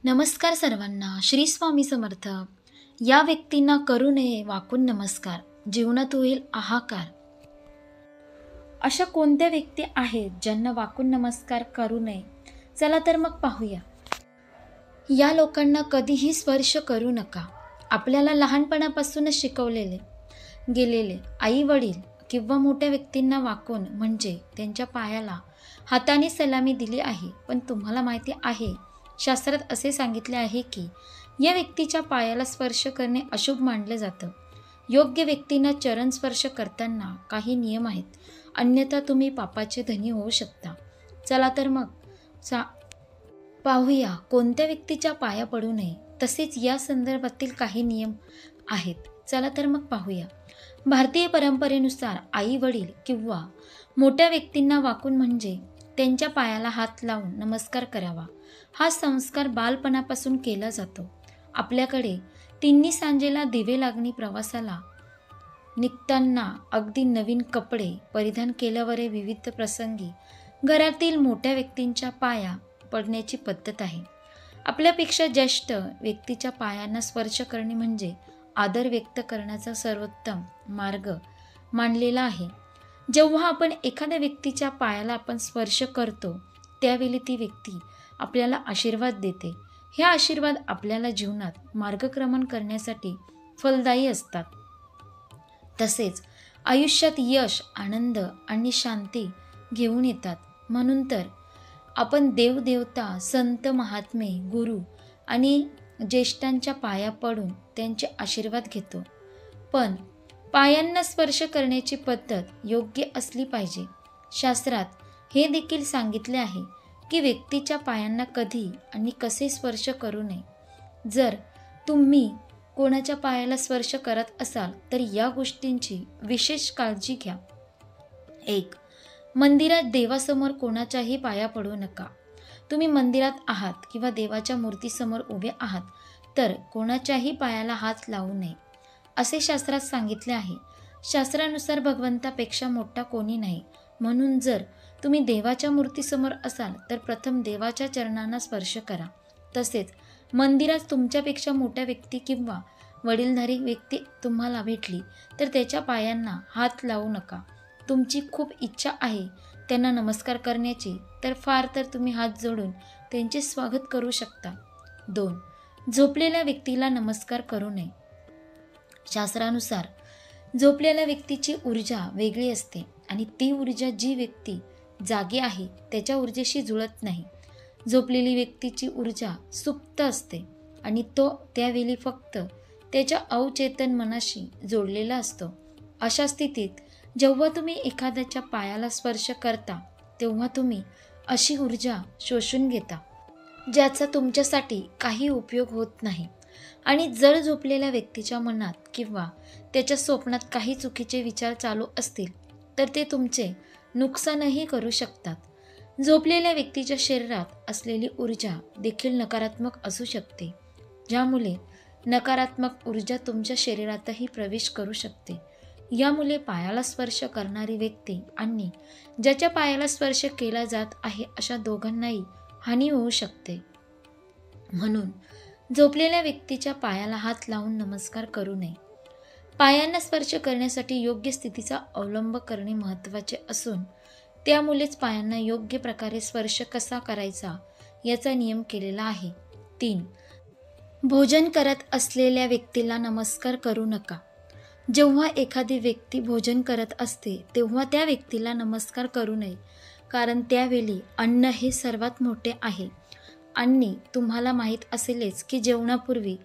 नमस्कार सर्वांना. श्री स्वामी समर्थ. या व्यक्तींना करू नये वाकून नमस्कार, जीवनात होईल हाहाकार. अशा कोणत्या व्यक्ती आहेत ज्यांना वाकून नमस्कार करू नये? चला तर मग पाहूया. या लोकांना कधीही स्पर्श करू नका. आपल्याला लहानपणापासूनच शिकवलेले गेलेले आई वडील किंवा मोठ्या व्यक्तींना वाकून म्हणजे त्यांच्या पायाला हाताने सलामी दिली आहे. पण तुम्हाला माहिती आहे, शास्त्रात असे सांगितले आहे की या व्यक्तीच्या पायाला स्पर्श करणे अशुभ मानले जातं. योग्य व्यक्तींना चरण स्पर्श करताना काही नियम आहेत, अन्यथा तुम्ही पापाचे धनी होऊ शकता. चला तर मग पाहूया कोणत्या व्यक्तीच्या पाया पडू नये, तसेच या संदर्भातील काही नियम आहेत. चला तर मग पाहूया. भारतीय परंपरेनुसार आई वडील किंवा मोठ्या व्यक्तींना वाकून म्हणजे त्यांच्या पायाला हात लावून नमस्कार करावा. हा संस्कार बालपणापासून केला जातो. आपल्याकडे तिन्ही सांजेला दिवे लागणी, प्रवासाला निघताना अगदी नवीन कपडे परिधान केल्यावर विविध प्रसंगी घरातील मोठ्या व्यक्तींच्या पाया पडण्याची पद्धत आहे. आपल्यापेक्षा ज्येष्ठ व्यक्तीच्या पायांना स्पर्श करणे म्हणजे आदर व्यक्त करण्याचा सर्वोत्तम मार्ग मानलेला आहे. जेव्हा आपण एखाद्या व्यक्तीच्या पायाला आपण स्पर्श करतो, त्यावेळी ती व्यक्ती आपल्याला आशीर्वाद देते. हे आशीर्वाद आपल्याला जीवनात मार्गक्रमण करण्यासाठी फलदायी असतात. तसेच आयुष्यात यश, आनंद आणि शांती घेऊन येतात. म्हणून तर आपण देवदेवता, संत, महात्मे, गुरु आणि ज्येष्ठांच्या पाया पडून त्यांचे आशीर्वाद घेतो. पण पायांना स्पर्श करण्याची पद्धत योग्य असली पाहिजे. शास्त्रात हे देखील सांगितले आहे की व्यक्तीच्या पायांना कधी आणि कसे स्पर्श करू नये. जर तुम्ही कोणाच्या पायाला स्पर्श करत असाल तर या गोष्टींची विशेष काळजी घ्या. 1. मंदिरात देवासमोर कोणाच्याही पाया पडू नका. तुम्ही मंदिरात आहात किंवा देवाच्या मूर्तीसमोर उभे आहात तर कोणाच्याही पायाला हात लावू नये, असे शास्त्रात सांगितले आहे. शास्त्रानुसार भगवंतापेक्षा मोठा कोणी नाही. म्हणून जर तुम्ही देवाच्या मूर्तीसमोर असाल तर प्रथम देवाच्या चरणांना स्पर्श करा. तसेच मंदिरात तुमच्यापेक्षा मोठ्या व्यक्ती किंवा वडीलधारी व्यक्ती तुम्हाला भेटली तर त्याच्या पायांना हात लावू नका. तुमची खूप इच्छा आहे त्यांना नमस्कार करण्याची तर फार तर तुम्ही हात जोडून त्यांचे स्वागत करू शकता. 2. झोपलेल्या व्यक्तीला नमस्कार करू नये. शास्त्रानुसार झोपलेल्या व्यक्तीची ऊर्जा वेगळी असते आणि ती ऊर्जा जी व्यक्ती जागी आहे त्याच्या ऊर्जेशी जुळत नाही. झोपलेली व्यक्तीची ऊर्जा सुप्त असते आणि तो त्यावेळी फक्त त्याच्या अवचेतन मनाशी जोडलेला असतो. अशा स्थितीत जेव्हा तुम्ही एखाद्याच्या पायाला स्पर्श करता तेव्हा तुम्ही अशी ऊर्जा शोषून घेता ज्याचा तुमच्यासाठी काही उपयोग होत नाही. आणि जर झोपलेल्या व्यक्तीच्या मनात किंवा त्याच्या स्वप्नात काही चुकीचे विचार चालू असतील तर ते तुमचे नुकसानही करू शकतात. झोपलेल्या व्यक्तीच्या शरीरात असलेली ऊर्जा देखील नकारात्मक असू शकते, ज्यामुळे नकारात्मक ऊर्जा तुमच्या शरीरातही प्रवेश करू शकते. यामुळे पायाला स्पर्श करणारी व्यक्ती आणि ज्याच्या पायाला स्पर्श केला जात आहे अशा दोघांनाही हानी होऊ शकते. म्हणून झोपलेल्या व्यक्तीच्या पायाला हात लावून नमस्कार करू नये. पायांना स्पर्श करण्यासाठी योग्य स्थितीचा अवलंब करणे महत्त्वाचे असून त्यामुळेच पायांना योग्य प्रकारे स्पर्श कसा करायचा याचा नियम केलेला आहे. 3. भोजन करत असलेल्या व्यक्तीला नमस्कार करू नका. जेव्हा एखादी व्यक्ती भोजन करत असते तेव्हा त्या व्यक्तीला नमस्कार करू नये, कारण त्यावेळी अन्न हे सर्वात मोठे आहे. आणि तुम्हाला माहीत असेलच की जेवणापूर्वी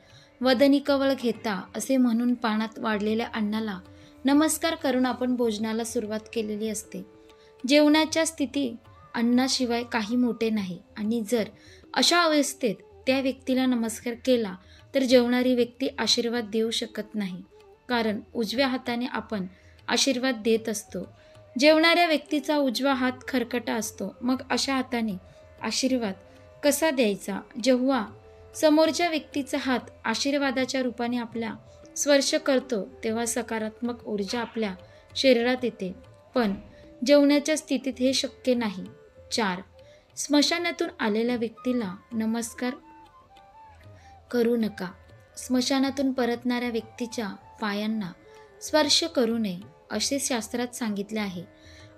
वदनी कवळ घेता असे म्हणून पानात वाढलेल्या अन्नाला नमस्कार करून आपण भोजनाला सुरुवात केलेली असते. जेवणाच्या स्थिती अन्नाशिवाय काही मोठे नाही आणि जर अशा अवस्थेत त्या व्यक्तीला नमस्कार केला तर जेवणारी व्यक्ती आशीर्वाद देऊ शकत नाही, कारण उजव्या हाताने आपण आशीर्वाद देत असतो. जेवणाऱ्या व्यक्तीचा उजवा हात खरकटा असतो. मग अशा हाताने आशीर्वाद कसा द्यायचा? जेव्हा समोरच्या व्यक्तीचा हात आशीर्वादाच्या रूपाने आपला स्पर्श करतो तेव्हा सकारात्मक ऊर्जा आपल्या शरीरात येते, पण जेवणाच्या स्थितीत हे शक्य नाही. 4. स्मशानातून आलेल्या व्यक्तीला नमस्कार करू नका. स्मशानातून परतणाऱ्या व्यक्तीच्या पायांना स्पर्श करू नये असे शास्त्रात सांगितले आहे.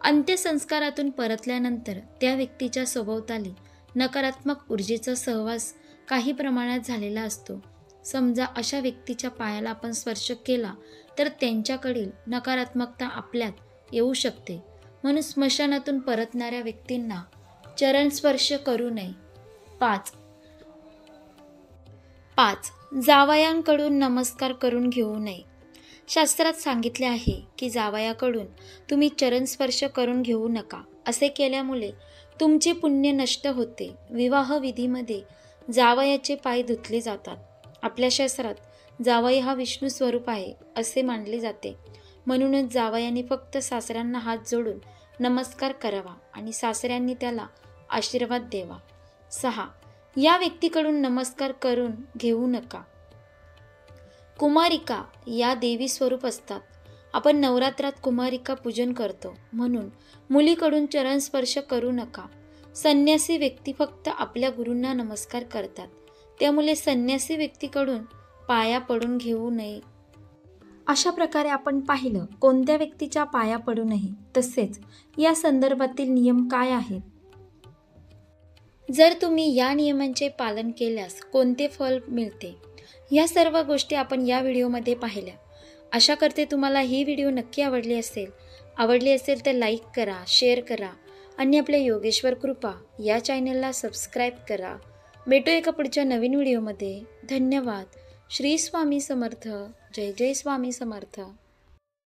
अंत्यसंस्कारातून परतल्यानंतर त्या व्यक्तीच्या सभोवताली नकारात्मक ऊर्जेचा सहवास काही प्रमाणात झालेला असतो. समजा अशा व्यक्तीच्या पायाला आपण स्पर्श केला तर त्यांच्याकडील नकारात्मकता आपल्यात येऊ शकते. म्हणून स्मशानातून परतणाऱ्या व्यक्तींना चरणस्पर्श करू नये. 5. जावयांकडून नमस्कार करून घेऊ नये. शास्त्रात सांगितले आहे की जावयाकडून तुम्ही चरणस्पर्श करून घेऊ नका. असे केल्यामुळे तुमचे पुण्य नष्ट होते. विवाह विधीमध्ये जावयाचे पाय धुतले जातात. आपल्या शास्त्रात जावई हा विष्णू स्वरूप आहे असे मानले जाते. म्हणूनच जावयाने फक्त सासऱ्यांना हात जोडून नमस्कार करावा आणि सासऱ्यांनी त्याला आशीर्वाद द्यावा. 6. या व्यक्तीकडून नमस्कार करून घेऊ नका. कुमारिका या देवी स्वरूप असतात. आपण नवरात्रात कुमारिका पूजन करतो. म्हणून मुलीकडून चरणस्पर्श करू नका. संन्यासी व्यक्ती फक्त आपल्या गुरूंना नमस्कार करतात. त्यामुळे संन्यासी व्यक्तीकडून पाया पडून घेऊ नये. अशा प्रकारे आपण पाहिलं कोणत्या व्यक्तीच्या पाया पडू नये, तसेच या संदर्भातील नियम काय आहेत. जर तुम्ही या नियमांचे पालन केल्यास कोणते फल मिळते, या सर्व गोष्टी आपण या व्हिडिओमध्ये पाहिल्या. आशा करते तुम्हाला ही व्हिडिओ नक्की आवडली असेल तर लाईक करा, शेअर करा आणि आपल्या योगेश्वर कृपा या चॅनलला सबस्क्राईब करा. भेटू एका पुढच्या नवीन व्हिडिओमध्ये. धन्यवाद. श्री स्वामी समर्थ. जय जय स्वामी समर्थ.